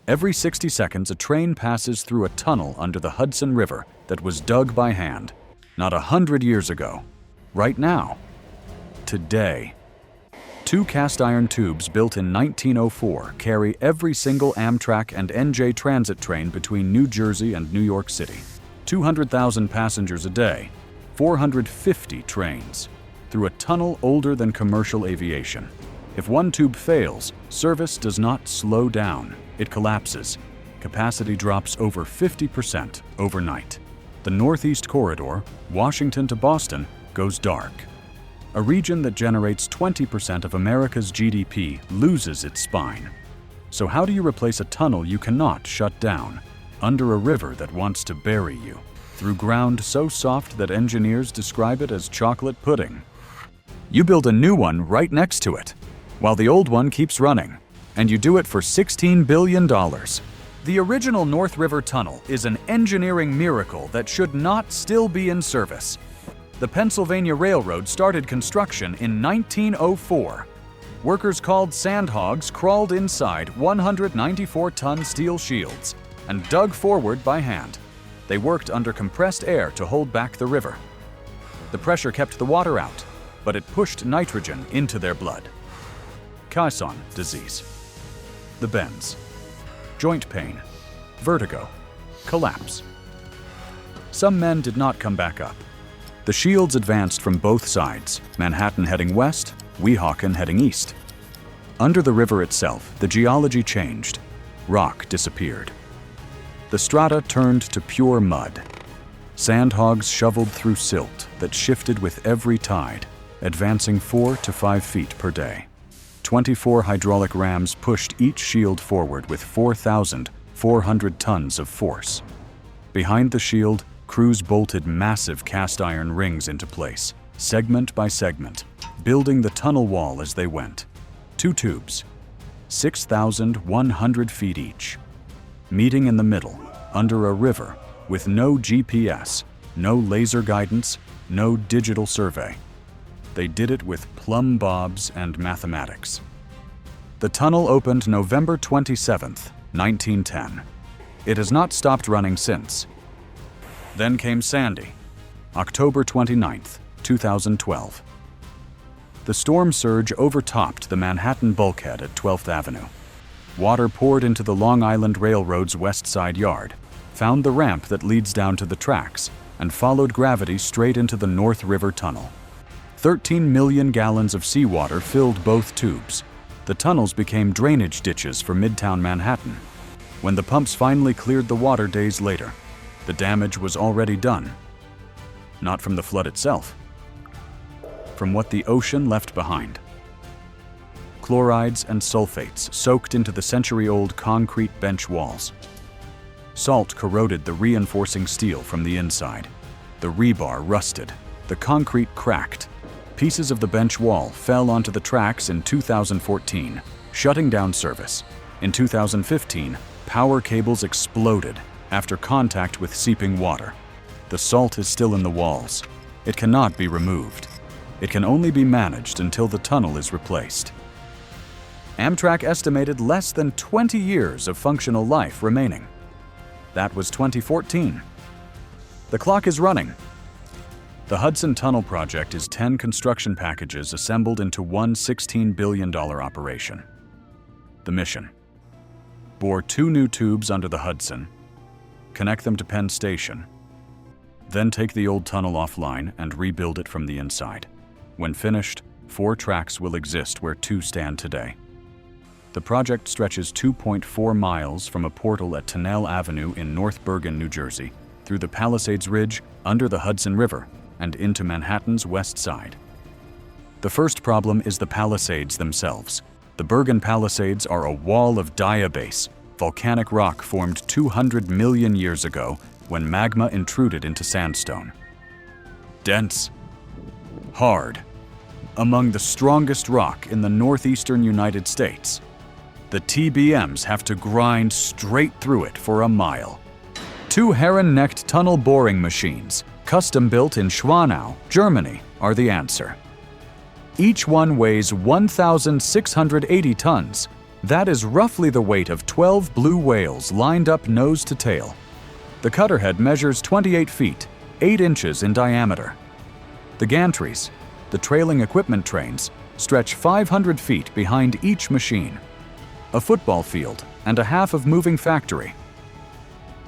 Every 60 seconds, a train passes through a tunnel under the Hudson River that was dug by hand, not 100 years ago. Right now. Today. 2 cast iron tubes built in 1904 carry every single Amtrak and NJ transit train between New Jersey and New York City. 200,000 passengers a day, 450 trains, through a tunnel older than commercial aviation. If one tube fails, service does not slow down, it collapses. Capacity drops over 50% overnight. The Northeast Corridor, Washington to Boston, goes dark. A region that generates 20% of America's GDP loses its spine. So how do you replace a tunnel you cannot shut down, under a river that wants to bury you, through ground so soft that engineers describe it as chocolate pudding? You build a new one right next to it, while the old one keeps running, and you do it for $16 billion. The original North River Tunnel is an engineering miracle that should not still be in service. The Pennsylvania Railroad started construction in 1904. Workers called sandhogs crawled inside 194-ton steel shields and dug forward by hand. They worked under compressed air to hold back the river. The pressure kept the water out, but it pushed nitrogen into their blood. Caisson disease. The bends. Joint pain. Vertigo. Collapse. Some men did not come back up. The shields advanced from both sides, Manhattan heading west, Weehawken heading east. Under the river itself, the geology changed. Rock disappeared. The strata turned to pure mud. Sandhogs shoveled through silt that shifted with every tide, advancing 4 to 5 feet per day. 24 hydraulic rams pushed each shield forward with 4,400 tons of force. Behind the shield, crews bolted massive cast iron rings into place, segment by segment, building the tunnel wall as they went. 2 tubes, 6,100 feet each, meeting in the middle, under a river, with no GPS, no laser guidance, no digital survey. They did it with plumb bobs and mathematics. The tunnel opened November 27, 1910. It has not stopped running since. Then came Sandy, October 29, 2012. The storm surge overtopped the Manhattan bulkhead at 12th Avenue. Water poured into the Long Island Railroad's West Side Yard, found the ramp that leads down to the tracks, and followed gravity straight into the North River Tunnel. 13 million gallons of seawater filled both tubes. The tunnels became drainage ditches for Midtown Manhattan. When the pumps finally cleared the water days later, the damage was already done. Not from the flood itself, from what the ocean left behind. Chlorides and sulfates soaked into the century-old concrete bench walls. Salt corroded the reinforcing steel from the inside. The rebar rusted. The concrete cracked. Pieces of the bench wall fell onto the tracks in 2014, shutting down service. In 2015, power cables exploded after contact with seeping water. The salt is still in the walls. It cannot be removed. It can only be managed until the tunnel is replaced. Amtrak estimated less than 20 years of functional life remaining. That was 2014. The clock is running. The Hudson Tunnel Project is 10 construction packages assembled into one $16 billion operation. The mission: bore 2 new tubes under the Hudson, connect them to Penn Station, then take the old tunnel offline and rebuild it from the inside. When finished, 4 tracks will exist where 2 stand today. The project stretches 2.4 miles from a portal at Tennelle Avenue in North Bergen, New Jersey, through the Palisades Ridge, under the Hudson River, and into Manhattan's west side. The first problem is the Palisades themselves. The Bergen Palisades are a wall of diabase, volcanic rock formed 200 million years ago when magma intruded into sandstone. Dense, hard, among the strongest rock in the northeastern United States. The TBMs have to grind straight through it for a mile. 2 heron-necked tunnel boring machines, custom-built in Schwanau, Germany, are the answer. Each one weighs 1,680 tons, That is roughly the weight of 12 blue whales lined up nose to tail. The cutter head measures 28 feet, 8 inches in diameter. The gantries, the trailing equipment trains, stretch 500 feet behind each machine. A football field and a half of moving factory.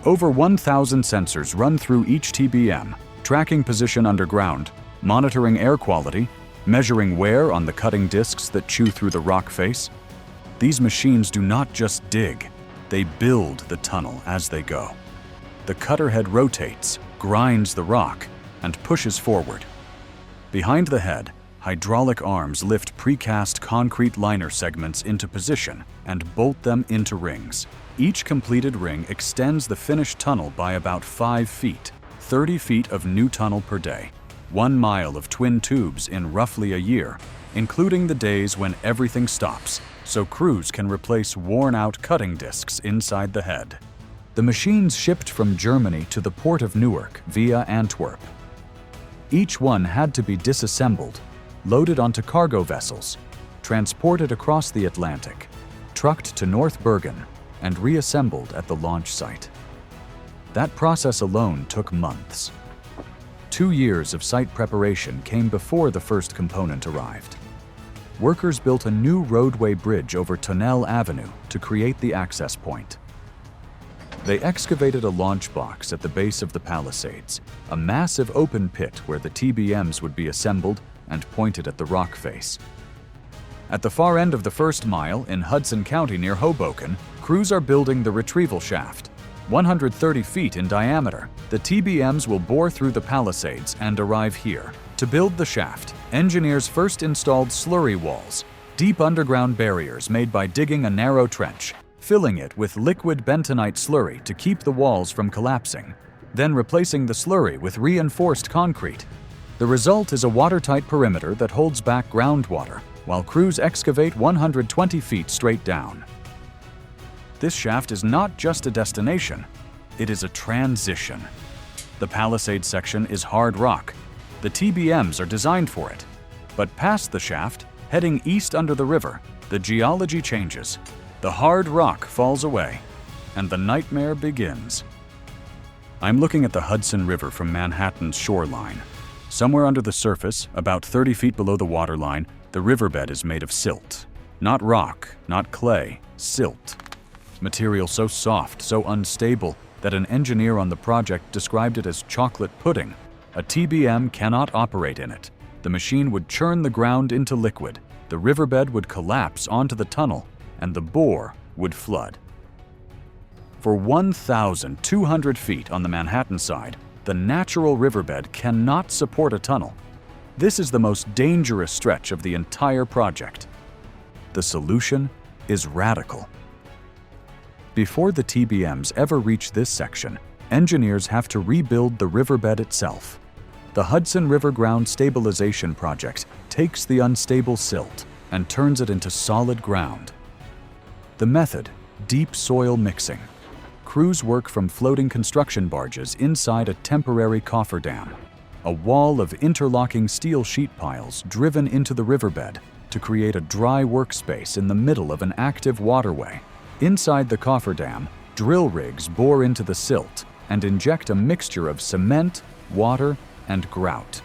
Over 1,000 sensors run through each TBM, tracking position underground, monitoring air quality, measuring wear on the cutting discs that chew through the rock face. These machines do not just dig, they build the tunnel as they go. The cutter head rotates, grinds the rock, and pushes forward. Behind the head, hydraulic arms lift precast concrete liner segments into position and bolt them into rings. Each completed ring extends the finished tunnel by about 5 feet, 30 feet of new tunnel per day, 1 mile of twin tubes in roughly a year, including the days when everything stops, so crews can replace worn-out cutting discs inside the head. The machines shipped from Germany to the port of Newark via Antwerp. Each one had to be disassembled, loaded onto cargo vessels, transported across the Atlantic, trucked to North Bergen, and reassembled at the launch site. That process alone took months. 2 years of site preparation came before the first component arrived. Workers built a new roadway bridge over Tonnelle Avenue to create the access point. They excavated a launch box at the base of the Palisades, a massive open pit where the TBMs would be assembled and pointed at the rock face. At the far end of the first mile in Hudson County near Hoboken, crews are building the retrieval shaft. 130 feet in diameter, the TBMs will bore through the Palisades and arrive here. To build the shaft, engineers first installed slurry walls, deep underground barriers made by digging a narrow trench, filling it with liquid bentonite slurry to keep the walls from collapsing, then replacing the slurry with reinforced concrete. The result is a watertight perimeter that holds back groundwater, while crews excavate 120 feet straight down. This shaft is not just a destination, it is a transition. The Palisades section is hard rock. The TBMs are designed for it. But past the shaft, heading east under the river, the geology changes. The hard rock falls away, and the nightmare begins. I'm looking at the Hudson River from Manhattan's shoreline. Somewhere under the surface, about 30 feet below the waterline, the riverbed is made of silt. Not rock, not clay, silt. Material so soft, so unstable, that an engineer on the project described it as chocolate pudding. A TBM cannot operate in it. The machine would churn the ground into liquid, the riverbed would collapse onto the tunnel, and the bore would flood. For 1,200 feet on the Manhattan side, the natural riverbed cannot support a tunnel. This is the most dangerous stretch of the entire project. The solution is radical. Before the TBMs ever reach this section, engineers have to rebuild the riverbed itself. The Hudson River Ground Stabilization Project takes the unstable silt and turns it into solid ground. The method, deep soil mixing. Crews work from floating construction barges inside a temporary cofferdam, a wall of interlocking steel sheet piles driven into the riverbed to create a dry workspace in the middle of an active waterway. Inside the cofferdam, drill rigs bore into the silt and inject a mixture of cement, water, and grout.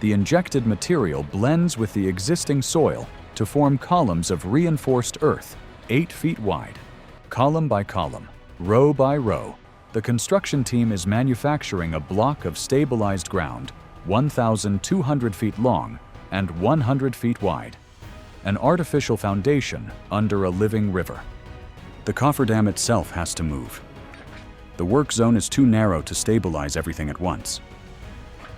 The injected material blends with the existing soil to form columns of reinforced earth, 8 feet wide. Column by column, row by row, the construction team is manufacturing a block of stabilized ground, 1,200 feet long and 100 feet wide. An artificial foundation under a living river. The cofferdam itself has to move. The work zone is too narrow to stabilize everything at once.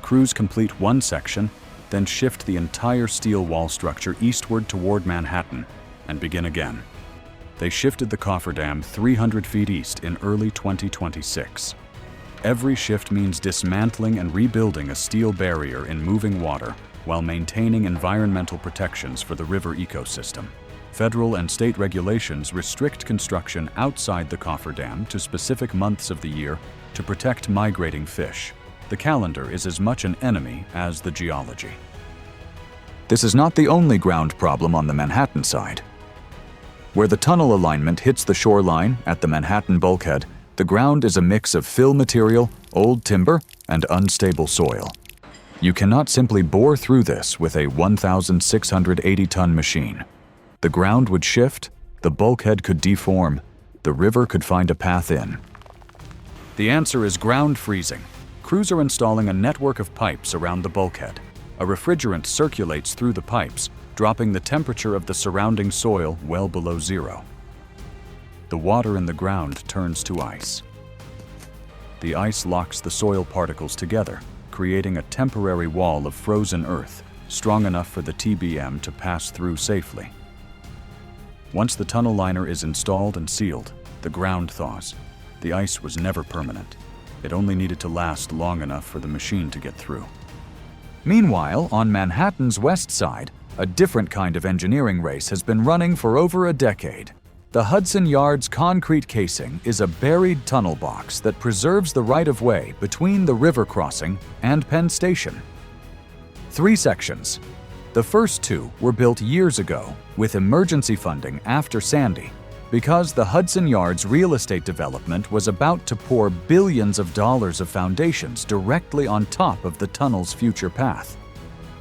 Crews complete one section, then shift the entire steel wall structure eastward toward Manhattan and begin again. They shifted the cofferdam 300 feet east in early 2026. Every shift means dismantling and rebuilding a steel barrier in moving water while maintaining environmental protections for the river ecosystem. Federal and state regulations restrict construction outside the cofferdam to specific months of the year to protect migrating fish. The calendar is as much an enemy as the geology. This is not the only ground problem on the Manhattan side. Where the tunnel alignment hits the shoreline at the Manhattan bulkhead, the ground is a mix of fill material, old timber, and unstable soil. You cannot simply bore through this with a 1,680-ton machine. The ground would shift, the bulkhead could deform, the river could find a path in. The answer is ground freezing. Crews are installing a network of pipes around the bulkhead. A refrigerant circulates through the pipes, dropping the temperature of the surrounding soil well below zero. The water in the ground turns to ice. The ice locks the soil particles together, creating a temporary wall of frozen earth, strong enough for the TBM to pass through safely. Once the tunnel liner is installed and sealed, the ground thaws. The ice was never permanent. It only needed to last long enough for the machine to get through. Meanwhile, on Manhattan's west side, a different kind of engineering race has been running for over a decade. The Hudson Yard's concrete casing is a buried tunnel box that preserves the right-of-way between the river crossing and Penn Station. 3 sections. The first 2 were built years ago with emergency funding after Sandy, because the Hudson Yard's real estate development was about to pour billions of dollars of foundations directly on top of the tunnel's future path.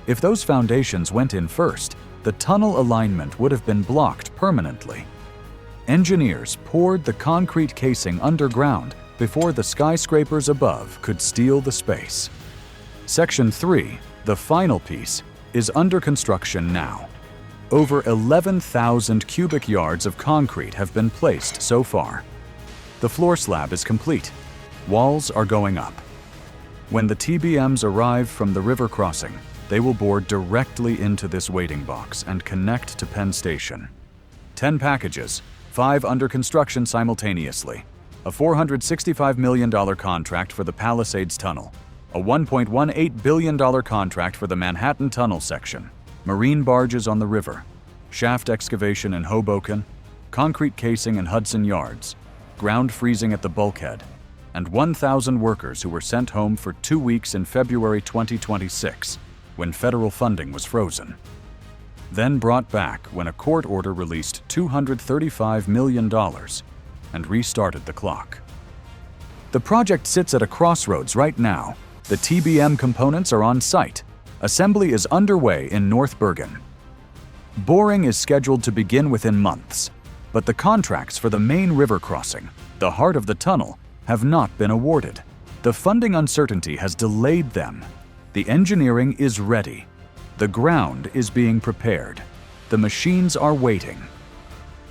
If those foundations went in first, the tunnel alignment would have been blocked permanently. Engineers poured the concrete casing underground before the skyscrapers above could steal the space. Section 3, the final piece, is under construction now. Over 11,000 cubic yards of concrete have been placed so far. The floor slab is complete. Walls are going up. When the TBMs arrive from the river crossing, they will bore directly into this waiting box and connect to Penn Station. 10 packages, 5 under construction simultaneously. A $465 million contract for the Palisades Tunnel. A $1.18 billion contract for the Manhattan Tunnel section. Marine barges on the river. Shaft excavation in Hoboken. Concrete casing in Hudson Yards. Ground freezing at the bulkhead. And 1,000 workers who were sent home for 2 weeks in February 2026, when federal funding was frozen. Then brought back when a court order released $235 million and restarted the clock. The project sits at a crossroads right now. The TBM components are on site. Assembly is underway in North Bergen. Boring is scheduled to begin within months, but the contracts for the main river crossing, the heart of the tunnel, have not been awarded. The funding uncertainty has delayed them. The engineering is ready. The ground is being prepared. The machines are waiting.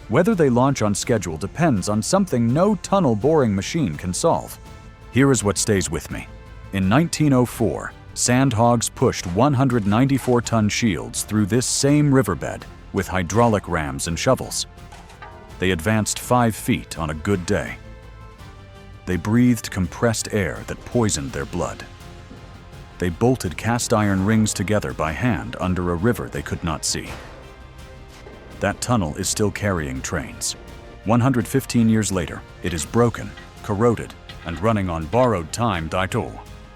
Whether they launch on schedule depends on something no tunnel boring machine can solve. Here is what stays with me. In 1904, sandhogs pushed 194-ton shields through this same riverbed with hydraulic rams and shovels. They advanced 5 feet on a good day. They breathed compressed air that poisoned their blood. They bolted cast iron rings together by hand under a river they could not see. That tunnel is still carrying trains. 115 years later, it is broken, corroded, and running on borrowed time,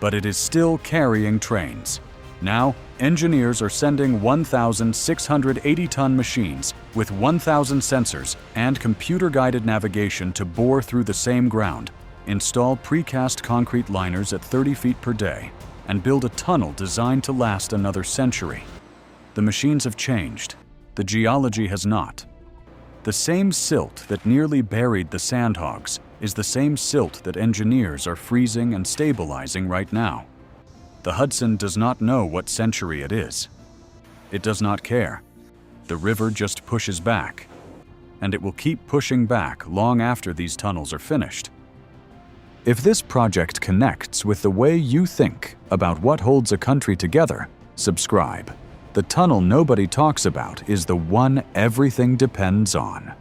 but it is still carrying trains. Now, engineers are sending 1,680-ton machines with 1,000 sensors and computer-guided navigation to bore through the same ground, install precast concrete liners at 30 feet per day, and build a tunnel designed to last another century. The machines have changed. The geology has not. The same silt that nearly buried the sandhogs is the same silt that engineers are freezing and stabilizing right now. The Hudson does not know what century it is. It does not care. The river just pushes back, and it will keep pushing back long after these tunnels are finished. If this project connects with the way you think about what holds a country together, subscribe. The tunnel nobody talks about is the one everything depends on.